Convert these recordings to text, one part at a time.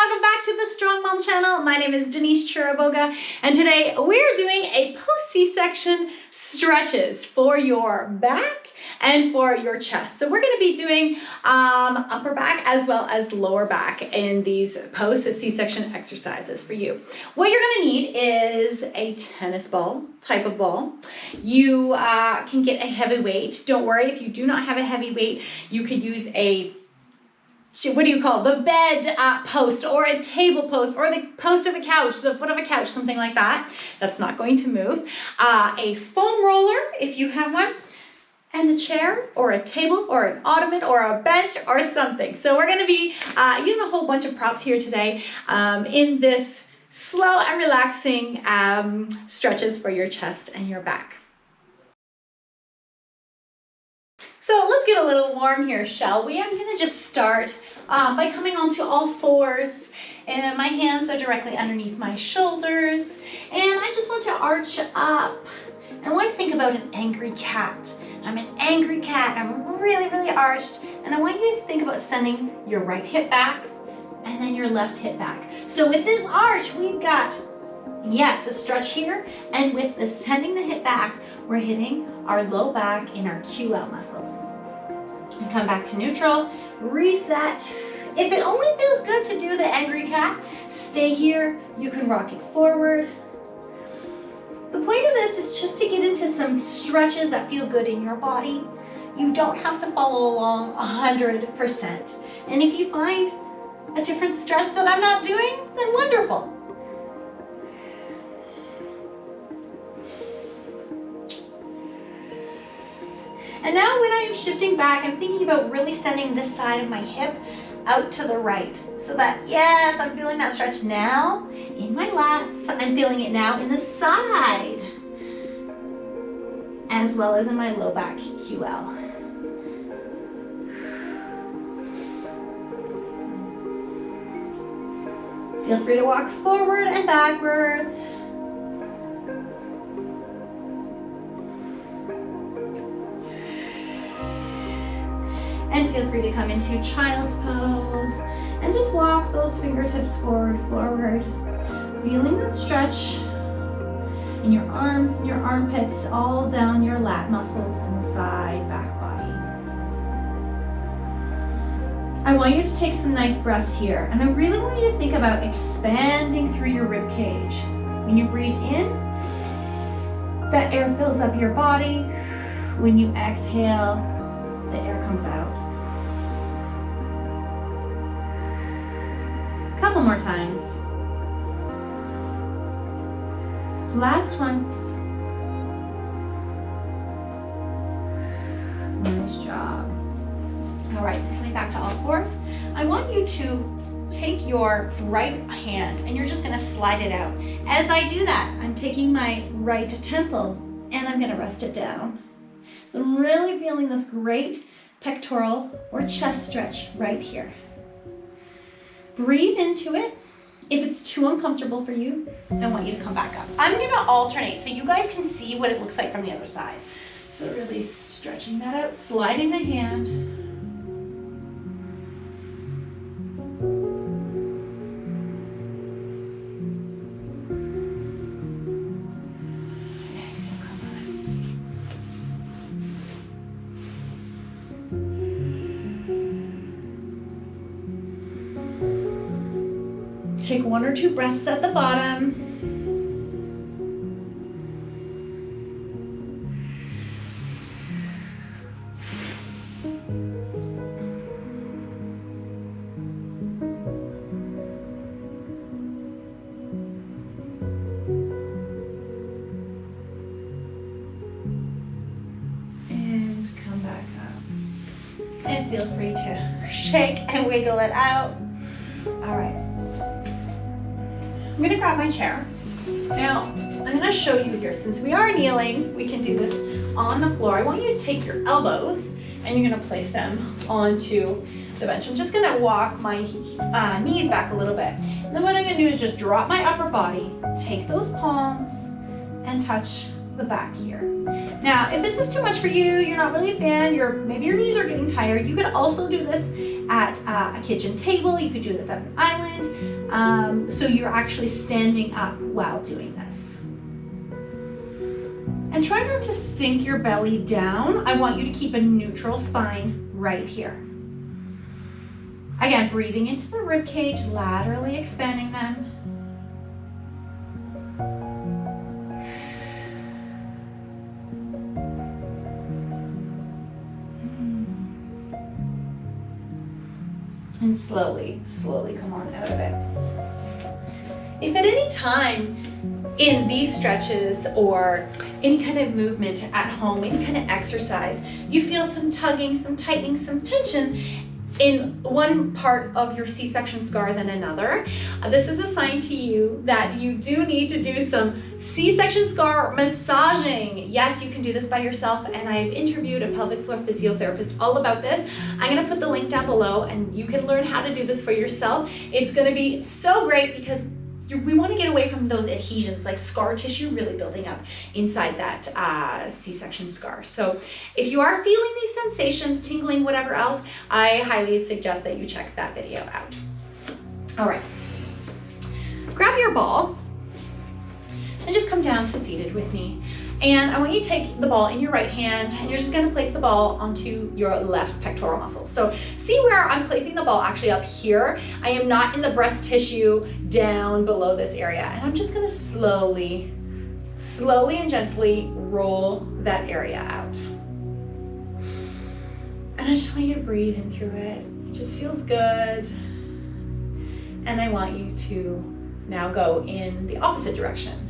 welcome back to the Strong Mom channel. My name is Denise Chiraboga, and today we're doing a post-C-section stretches for your back and for your chest. So we're going to be doing upper back as well as lower back in these post-C-section exercises for you. What you're going to need is a tennis ball type of ball. You can get a heavy weight. Don't worry, if you do not have a heavy weight, you could use a the bed post or a table post or the post of a couch, the foot of a couch, something like that. That's not going to move. A foam roller, if you have one, and a chair or a table or an ottoman or a bench or something. So we're going to be using a whole bunch of props here today in this slow and relaxing stretches for your chest and your back. So let's get a little warm here, shall we? I'm going to just start by coming onto all fours, and my hands are directly underneath my shoulders, and I just want to arch up. And I want to think about an angry cat. I'm an angry cat. I'm really, really arched, and I want you to think about sending your right hip back and then your left hip back. So with this arch, we've got, yes, a stretch here, and with the sending the hip back, we're hitting our low back in our QL muscles. And come back to neutral, reset. If it only feels good to do the angry cat, stay here. You can rock it forward. The point of this is just to get into some stretches that feel good in your body. You don't have to follow along 100%. And if you find a different stretch that I'm not doing, then wonderful. And now when I am shifting back, I'm thinking about really sending this side of my hip out to the right. So that, yes, I'm feeling that stretch now in my lats. I'm feeling it now in the side, as well as in my low back QL. Feel free to walk forward and backwards. And feel free to come into child's pose and just walk those fingertips forward, feeling that stretch in your arms and your armpits, all down your lat muscles and the side back body. I want you to take some nice breaths here, and I really want you to think about expanding through your rib cage. When you breathe in, that air fills up your body. When you exhale, the air comes out. Couple more times. Last one. Nice job. All right, coming back to all fours. I want you to take your right hand and you're just going to slide it out. As I do that, I'm taking my right temple and I'm going to rest it down. So I'm really feeling this great pectoral or chest stretch right here. Breathe into it. If it's too uncomfortable for you, I want you to come back up. I'm going to alternate so you guys can see what it looks like from the other side. So really stretching that out, sliding the hand. Take 1 or 2 breaths at the bottom. And come back up. And feel free to shake and wiggle it out. All right. I'm gonna grab my chair. Now, I'm gonna show you here, since we are kneeling, we can do this on the floor. I want you to take your elbows and you're gonna place them onto the bench. I'm just gonna walk my knees back a little bit. And then what I'm gonna do is just drop my upper body, take those palms and touch the back here. Now, if this is too much for you, you're not really a fan, maybe your knees are getting tired, you could also do this at a kitchen table. You could do this at an island. So you're actually standing up while doing this. And try not to sink your belly down. I want you to keep a neutral spine right here. Again, breathing into the rib cage, laterally expanding them. And slowly, slowly come on out of it. If at any time in these stretches or any kind of movement at home, any kind of exercise, you feel some tugging, some tightening, some tension in one part of your C-section scar than another, this is a sign to you that you do need to do some C-section scar massaging. Yes, you can do this by yourself, and I've interviewed a pelvic floor physiotherapist all about this. I'm gonna put the link down below and you can learn how to do this for yourself. It's gonna be so great because we want to get away from those adhesions, like scar tissue really building up inside that C-section scar. So if you are feeling these sensations, tingling, whatever else, I highly suggest that you check that video out. All right, grab your ball and just come down to seated with me. And I want you to take the ball in your right hand and you're just going to place the ball onto your left pectoral muscle. So see where I'm placing the ball actually up here. I am not in the breast tissue down below this area. And I'm just going to slowly and gently roll that area out. And I just want you to breathe in through it. It just feels good. And I want you to now go in the opposite direction.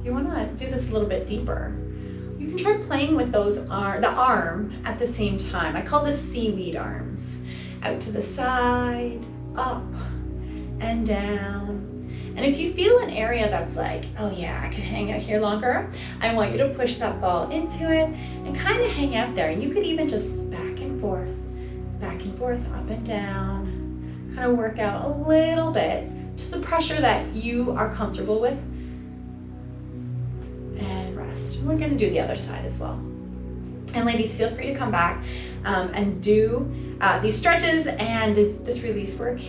You want to do this a little bit deeper. You can try playing with those the arm at the same time. I call this seaweed arms. Out to the side, up and down. And if you feel an area that's like, oh yeah, I could hang out here longer, I want you to push that ball into it and kind of hang out there. And you could even just back and forth, up and down. Kind of work out a little bit to the pressure that you are comfortable with. And rest. We're going to do the other side as well. And ladies, feel free to come back and do these stretches and this release work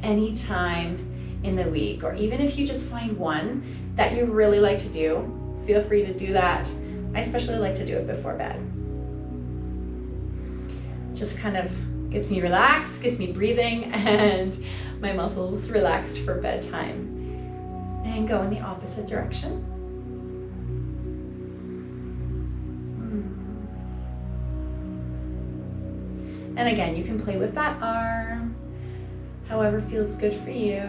anytime in the week, or even if you just find one that you really like to do, feel free to do that. I especially like to do it before bed. Just kind of gets me relaxed, gets me breathing, and my muscles relaxed for bedtime. And go in the opposite direction. And again, you can play with that arm, however feels good for you.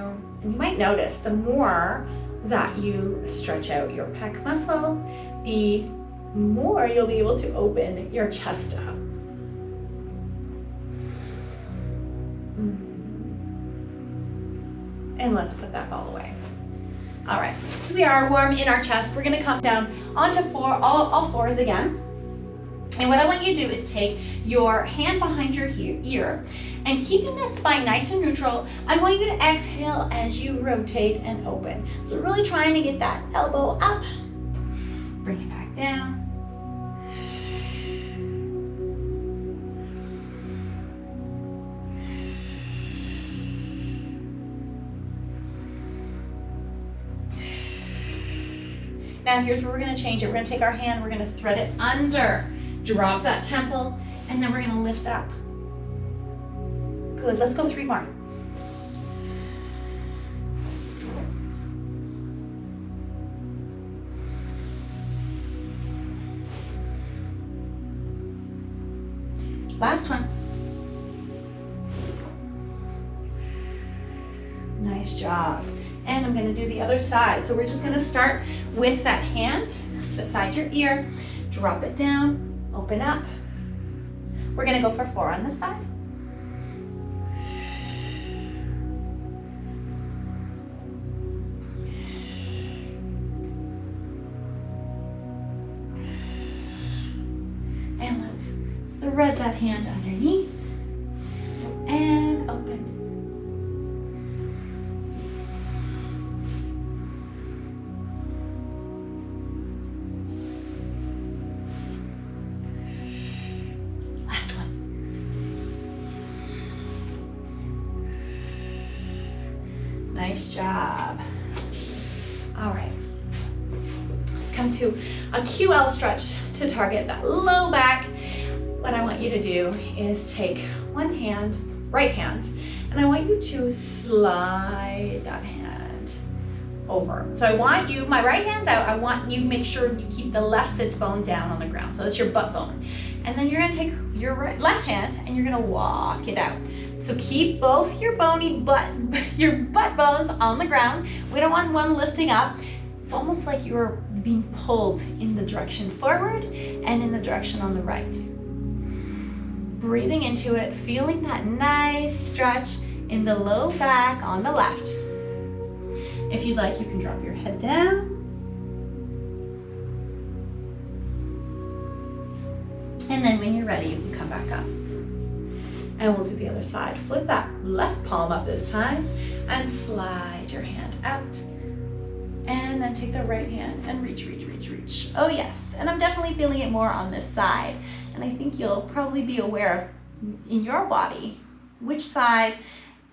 And you might notice the more that you stretch out your pec muscle, the more you'll be able to open your chest up. And let's put that ball away. All right, we are warm in our chest. We're gonna come down onto all fours again. And what I want you to do is take your hand behind your ear and keeping that spine nice and neutral, I want you to exhale as you rotate and open. So really trying to get that elbow up, bring it back down. Now here's where we're gonna change it. We're gonna take our hand, we're gonna thread it under. Drop that temple, and then we're gonna lift up. Good, let's go 3 more. Last one. Nice job. And I'm gonna do the other side. So we're just gonna start with that hand beside your ear, drop it down, open up. We're gonna go for 4 on this side. And let's thread that hand underneath and open. Nice job. All right. Let's come to a QL stretch to target that low back. What I want you to do is take one hand, right hand, and I want you to slide that hand over. So I want you, my right hand's out, I want you make sure you keep the left sits bone down on the ground. So that's your butt bone. And then you're gonna take your left hand and you're gonna walk it out. So keep both your your butt bones on the ground. We don't want one lifting up. It's almost like you're being pulled in the direction forward and in the direction on the right. Breathing into it, feeling that nice stretch in the low back on the left. If you'd like, you can drop your head down. And then when you're ready, you can come back up. And we'll do the other side. Flip that left palm up this time and slide your hand out. And then take the right hand and reach, reach, reach, reach. Oh yes, and I'm definitely feeling it more on this side. And I think you'll probably be aware of in your body which side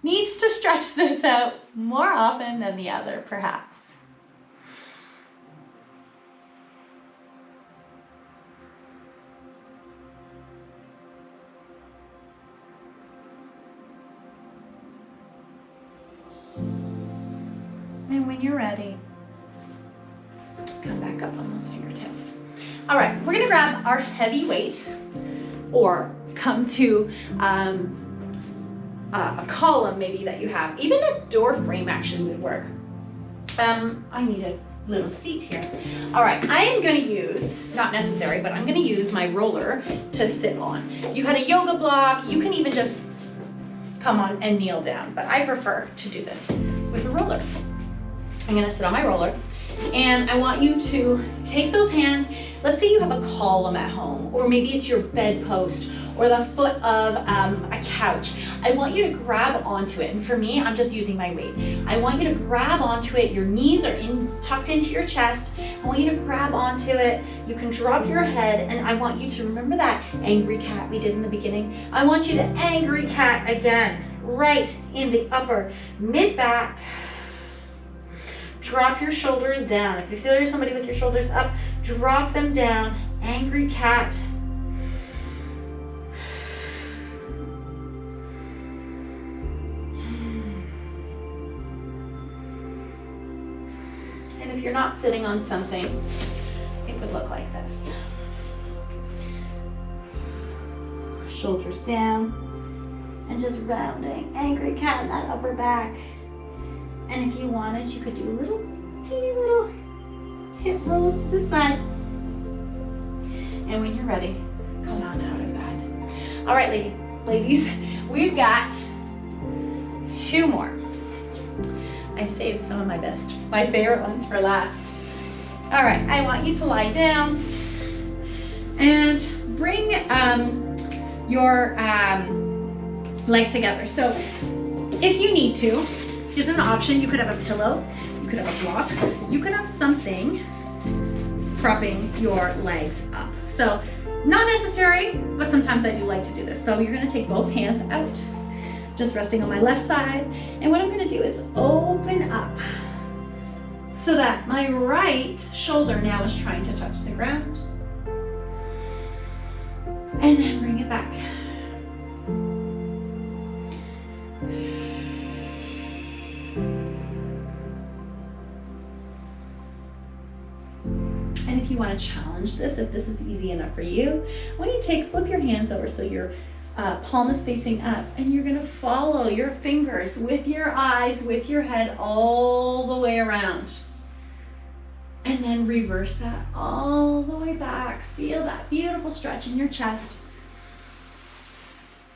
needs to stretch this out more often than the other, perhaps. And when you're ready, come back up on those fingertips. All right, we're gonna grab our heavy weight or come to a column maybe that you have. Even a door frame actually would work. I need a little seat here. All right, I am gonna use, not necessary, but I'm gonna use my roller to sit on. If you had a yoga block, you can even just come on and kneel down, but I prefer to do this with a roller. I'm gonna sit on my roller and I want you to take those hands. Let's say you have a column at home, or maybe it's your bedpost or the foot of a couch. I want you to grab onto it. And for me, I'm just using my weight. I want you to grab onto it. Your knees are tucked into your chest. I want you to grab onto it. You can drop your head, and I want you to remember that angry cat we did in the beginning. I want you to angry cat again, right in the upper mid-back. Drop your shoulders down. If you feel you're somebody with your shoulders up, drop them down. Angry cat. And if you're not sitting on something, it would look like this. Shoulders down and just rounding. Angry cat in that upper back. And if you wanted, you could do little, teeny little hip rolls to the side. And when you're ready, come on out of that. All right, ladies, we've got 2 more. I've saved some of my favorite ones for last. All right, I want you to lie down and bring your legs together. So if you need to, here's an option. You could have a pillow, you could have a block, you could have something propping your legs up. So not necessary, but sometimes I do like to do this. So you're gonna take both hands out, just resting on my left side. And what I'm gonna do is open up so that my right shoulder now is trying to touch the ground. And then bring it back. And if you want to challenge this, if this is easy enough for you, when you flip your hands over so your palm is facing up, and you're going to follow your fingers with your eyes, with your head all the way around. And then reverse that all the way back. Feel that beautiful stretch in your chest.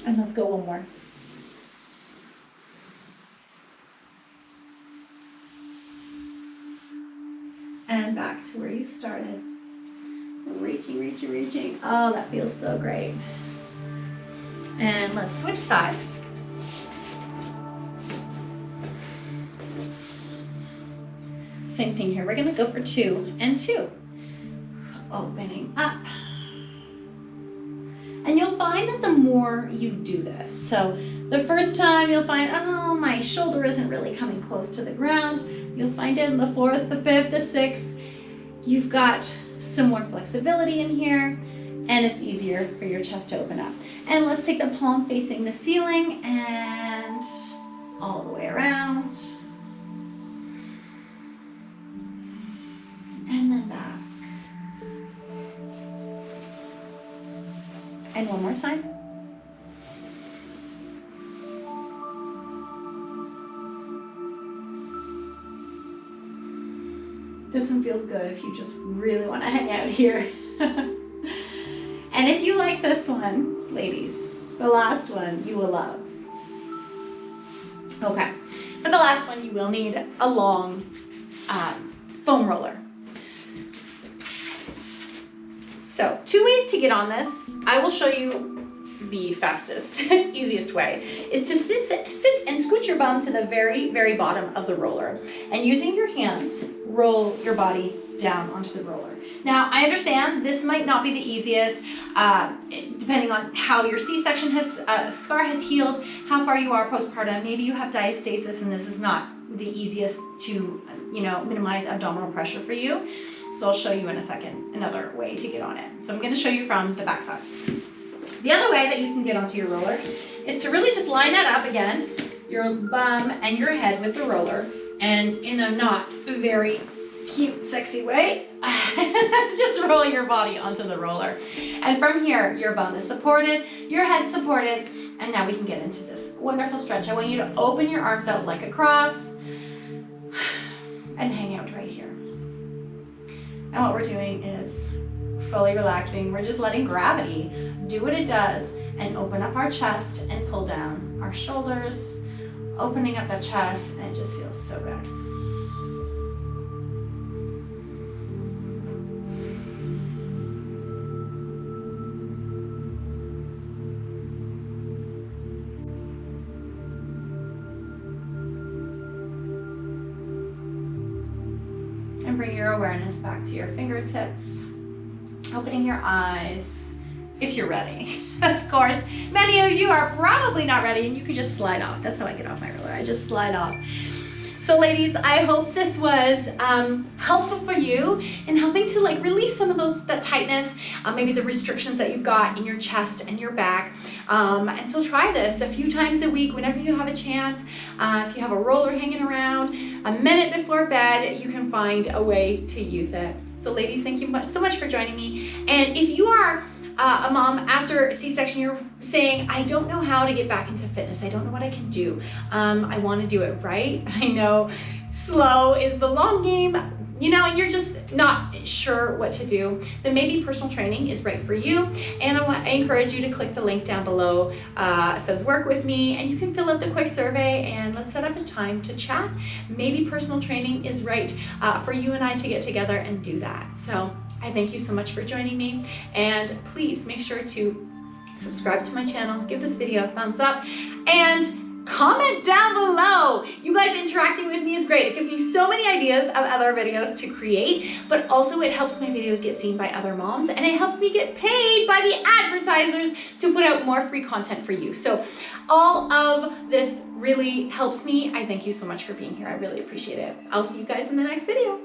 And let's go one more. And back to where you started. Reaching, reaching, reaching. Oh, that feels so great. And let's switch sides. Same thing here. We're going to go for 2 and 2. Opening up. And And you'll find that the more you do this, so the first time you'll find, oh, my shoulder isn't really coming close to the ground. You'll find it in the 4th, the 5th, the 6th. You've got some more flexibility in here, and it's easier for your chest to open up. And let's take the palm facing the ceiling and all the way around. And then back. And one more time. This one feels good if you just really want to hang out here. And if you like this one, ladies, the last one you will love. Okay, for the last one you will need a long foam roller. So 2 ways to get on this. I will show you the fastest, easiest way, is to sit and scoot your bum to the very, very bottom of the roller. And using your hands, roll your body down onto the roller. Now, I understand this might not be the easiest, depending on how your C-section scar has healed, how far you are postpartum. Maybe you have diastasis and this is not the easiest to, minimize abdominal pressure for you. So I'll show you in a second another way to get on it. So I'm going to show you from the back side. The other way that you can get onto your roller is to really just line that up again, your bum and your head with the roller, and in a not very cute, sexy way, just roll your body onto the roller. And from here, your bum is supported, your head's supported, and now we can get into this wonderful stretch. I want you to open your arms out like a cross and hang out right here. And what we're doing is fully relaxing. We're just letting gravity do what it does and open up our chest and pull down our shoulders, opening up the chest, and it just feels so good. And bring your awareness back to your fingertips, opening your eyes, if you're ready. Of course, many of you are probably not ready and you can just slide off. That's how I get off my roller, I just slide off. So ladies, I hope this was helpful for you in helping to release some of that tightness, maybe the restrictions that you've got in your chest and your back. And so try this a few times a week whenever you have a chance. If you have a roller hanging around, a minute before bed, you can find a way to use it. So ladies, thank you so much for joining me. And if you are a mom after C-section, you're saying, I don't know how to get back into fitness. I don't know what I can do. I want to do it right. I know slow is the long game, and you're just not sure what to do, then maybe personal training is right for you. And I encourage you to click the link down below. It says work with me, and you can fill out the quick survey and let's set up a time to chat. Maybe personal training is right for you and I to get together and do that. So I thank you so much for joining me, and please make sure to subscribe to my channel, give this video a thumbs up, and comment down below. You guys interacting with me is great. It gives me so many ideas of other videos to create, but also it helps my videos get seen by other moms, and it helps me get paid by the advertisers to put out more free content for you. So all of this really helps me. I thank you so much for being here. I really appreciate it. I'll see you guys in the next video.